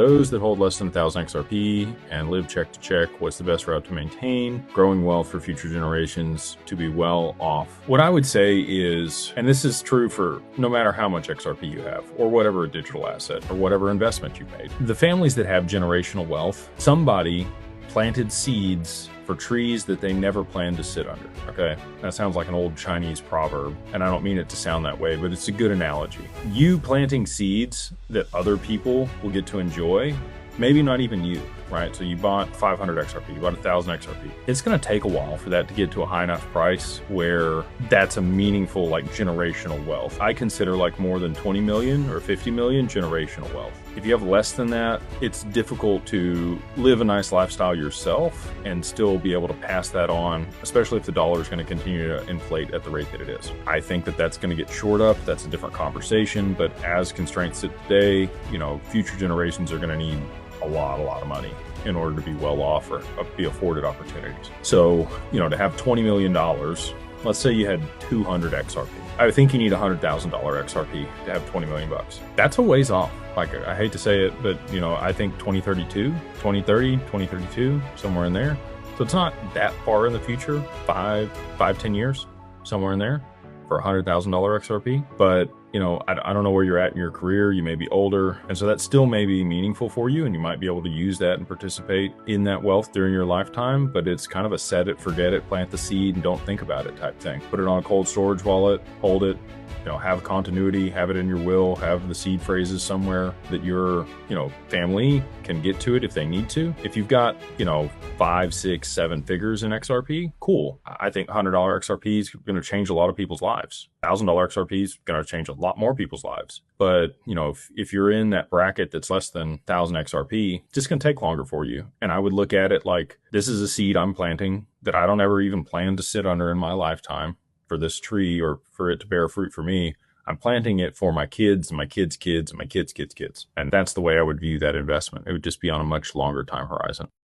Those that hold less than 1,000 XRP and live check to check, what's the best route to maintain growing wealth for future generations to be well off? What I would say is, and this is true for no matter how much XRP you have, or whatever digital asset, or whatever investment you've made, the families that have generational wealth, somebody planted seeds for trees that they never planned to sit under. Okay, that sounds like an old Chinese proverb, and I don't mean it to sound that way, but it's a good analogy. You planting seeds that other people will get to enjoy, maybe not even you, right? So you bought 500 XRP, you bought 1,000 XRP. It's going to take a while for that to get to a high enough price where that's a meaningful, like, generational wealth. I consider like more than 20 million or 50 million generational wealth. If you have less than that, it's difficult to live a nice lifestyle yourself and still be able to pass that on, especially if the dollar is going to continue to inflate at the rate that it is. I think that that's going to get shored up. That's a different conversation, but as constraints sit today, future generations are going to need a lot of money in order to be well off or be afforded opportunities. So, to have $20 million, let's say you had 200 XRP. I think you need $100,000 XRP to have 20 million bucks. That's a ways off. Like, I hate to say it, but I think 2032, somewhere in there. So it's not that far in the future, 10 years, somewhere in there for $100,000 XRP. But I don't know where you're at in your career. You may be older, and so that still may be meaningful for you, and you might be able to use that and participate in that wealth during your lifetime. But it's kind of a set it, forget it, plant the seed, and don't think about it type thing. Put it on a cold storage wallet, hold it, have continuity, have it in your will, have the seed phrases somewhere that your, family can get to it if they need to. If you've got, 5, 6, 7 figures in XRP, cool. I think $100 XRP is going to change a lot of people's lives. $1,000 XRP is going to change a lot more people's lives. But, if you're in that bracket that's less than 1,000 XRP, it's just going to take longer for you. And I would look at it like, this is a seed I'm planting that I don't ever even plan to sit under in my lifetime for this tree or for it to bear fruit for me. I'm planting it for my kids and my kids' kids and my kids' kids' kids. And that's the way I would view that investment. It would just be on a much longer time horizon.